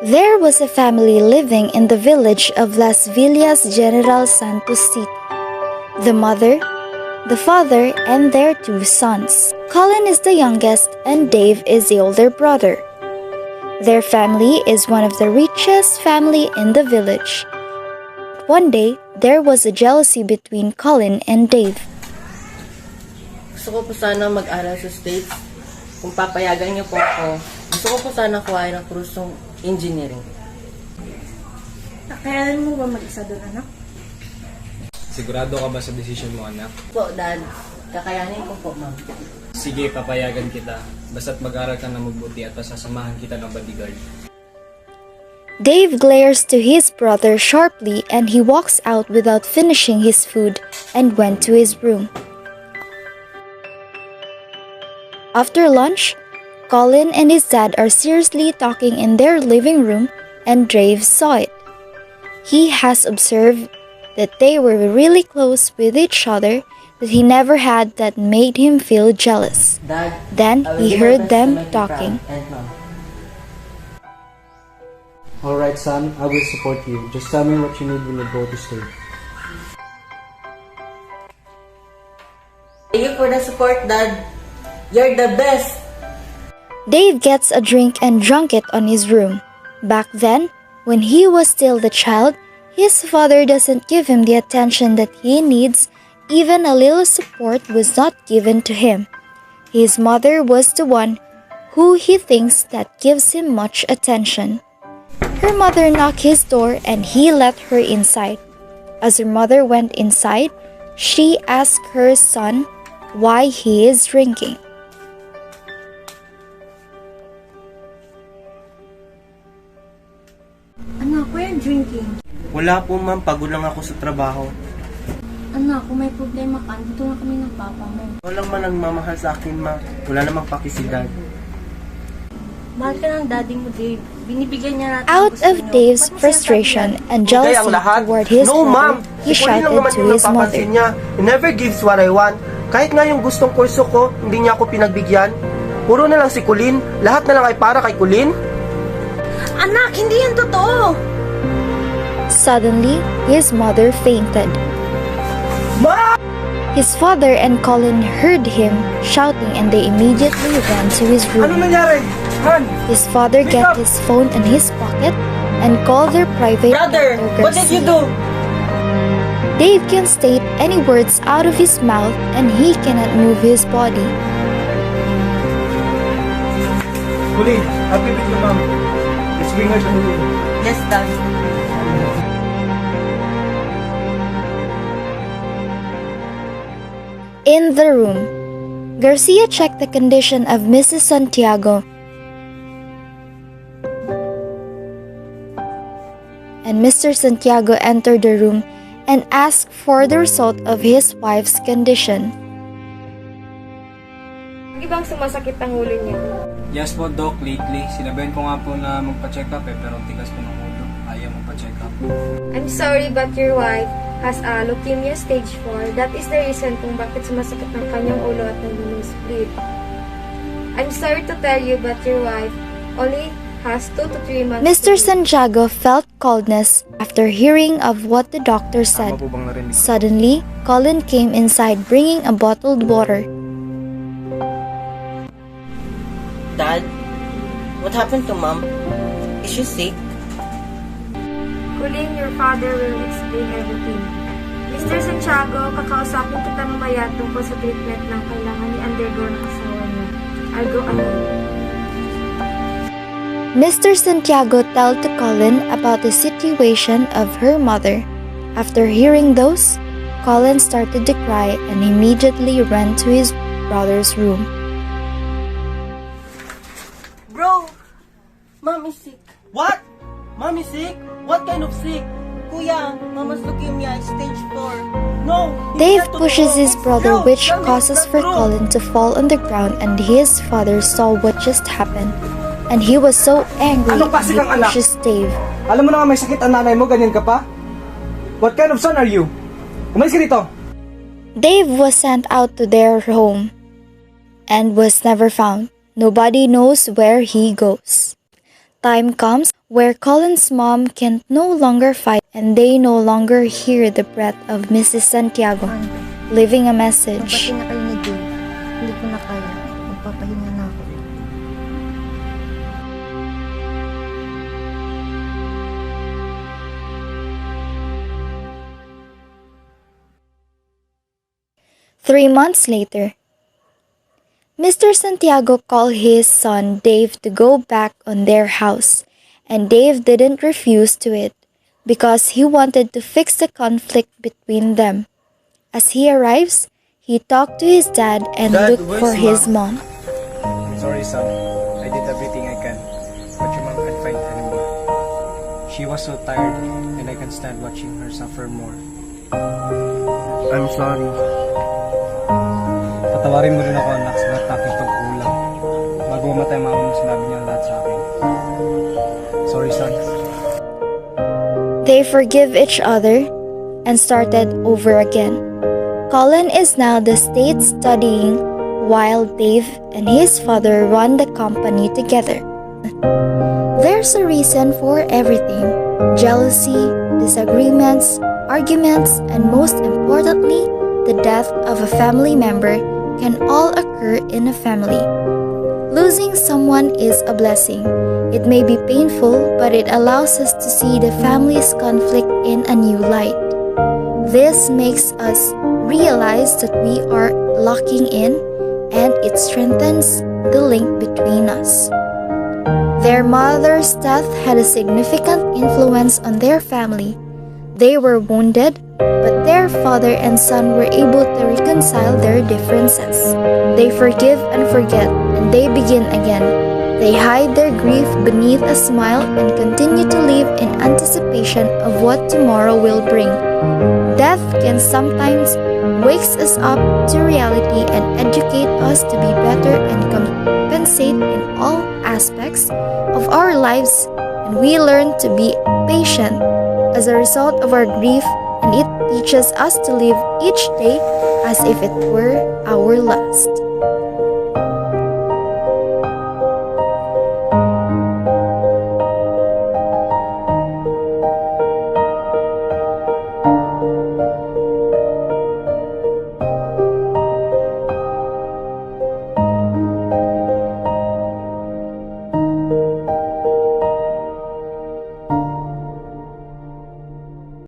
There was a family living in the village of Las Villas General Santos City. The mother, the father, and their two sons. Colin is the youngest and Dave is the older brother. Their family is one of the richest family in the village. One day, there was a jealousy between Colin and Dave. Gusto ko po sana mag-aral sa States. Kung papayagan niyo po ako, gusto ko po sana kuhain ng kursong engineering. Kakayanin mo ba mag-isa doon, anak? Sigurado ka ba sa desisyon mo, anak? Po, Dad. Kakayanin ko po, Ma'am. Sige, papayagan kita. Basta't mag-aral ka na mabuti at pasasamahan kita ng bodyguard. Dave glares to his brother sharply and he walks out without finishing his food and went to his room. After lunch, Colin and his dad are seriously talking in their living room and Dave saw it. He has observed that they were really close with each other, that he never had that made him feel jealous. Dad, Then I will he do my heard best to them make you talking. proud, and Mom. Alright son, I will support you. Just tell me what you need when you go to state. Thank you for the support, Dad. You're the best. Dave gets a drink and drank it on his room. Back then, when he was still the child, his father doesn't give him the attention that he needs. Even a little support was not given to him. His mother was the one who he thinks that gives him much attention. Her mother knocked his door and he let her inside. As her mother went inside, she asked her son why he is drinking. Anak, why are you drinking? Wala po ma'am, pagod lang ako sa trabaho. Anak, kung may problema ka, dito na kami ng papa mo. Walang man nagmamahal sa akin ma. Wala namang pakisidad. Mahal ka ng daddy mo, Dave. Binibigyan niya natin Out ang gusto of niyo. Dave's Ba't mo frustration sinasabi and Kaya jealousy ang lahat? toward his No ma'am! brother, he Si Pauline lang shouted naman to yung his mother. napapansin niya. He never gives what I want. Kahit nga yung gustong kurso ko, hindi niya ako pinagbigyan. Puro na lang si Colin. Lahat na lang ay para kay Colin. Anak, hindi yan totoo! Suddenly, his mother fainted. Ma! His father and Colin heard him shouting and they immediately ran to his Ano room. nangyari? Han! His father got his phone in his pocket and called their private Brother, doctor what did you Garcia. do? Dave can't state any words out of his mouth and he cannot move his body. Colin, happy with your mom. Let's bring her to the room. Yes, Dad. In the room, Garcia checked the condition of Mrs. Santiago and Mr. Santiago entered the room and asked for the result of his wife's condition. Ibang sumasakit ang ulo niya. Yes po, Doc. Lately, sinabihan ko nga po na magpa-check up pero ang tigas po ng ulo. Ayaw magpa-check up. I'm sorry but your wife has a leukemia stage 4. That is the reason kung bakit sumasakit ang kanyang ulo at nag-split. I'm sorry to tell you but your wife only has 2 to 3 months. Mr. Santiago felt coldness after hearing of what the doctor said. Tama po bang narinig? Suddenly, Colin came inside bringing a bottled water. Dad, what happened to Mom? Is she sick? Colin, your father will explain everything. Mr. Santiago, kakausapin kita mamaya tungkol sa treatment ng kailangan i-undergo ng asawa niya. I'll go alone. Mr. Santiago told to Colin about the situation of her mother. After hearing those, Colin started to cry and immediately ran to his brother's room. Bro, Mom is sick. What? Mom is sick? What kind of sick? Kuya, Mama's leukemia is stage 4. No! Dave pushes his brother, which causes for Colin to fall on the ground, and his father saw what just happened. And he was so angry Anong and klase he kang anak? pushes Dave. Alam mo na nga may sakit ang nanay mo, ganyan ka pa? What kind of son are you? Umalis ka dito! Dave was sent out to their home and was never found. Nobody knows where he goes. Time comes where Colin's mom can no longer fight and they no longer hear the breath of Mrs. Santiago, leaving a message. Magpati na kayo ni Dave. Hindi ko na kaya. Magpapahinga na ako. Three months later, Mr. Santiago called his son Dave to go back on their house, and Dave didn't refuse to it because he wanted to fix the conflict between them. As he arrives, he talked to his dad and Dad, looked where's for his Mom? mom. I'm sorry, son. I did everything I can, but your mom can't fight anymore. She was so tired, and I can't stand watching her suffer more. I'm sorry. Patawarin mo rin ako, anak, sa lahat aking pagkulang. Bago mamatay ang mama mo, sinabi niya lahat sa akin. Sorry, son. They forgive each other and started over again. Colin is now the state studying while Dave and his father run the company together. There's a reason for everything: jealousy, disagreements, arguments, and most importantly, the death of a family member can all occur in a family. Losing someone is a blessing. It may be painful, but it allows us to see the family's conflict in a new light. This makes us realize that we are locking in, and it strengthens the link between us. Their mother's death had a significant influence on their family. They were wounded, but their father and son were able to reconcile their differences. They forgive and forget, and they begin again. They hide their grief beneath a smile and continue to live in anticipation of what tomorrow will bring. Death can sometimes wakes us up to reality and educate us to be better and compensate in all aspects of our lives, and we learn to be patient as a result of our grief, and it teaches us to live each day as if it were our last.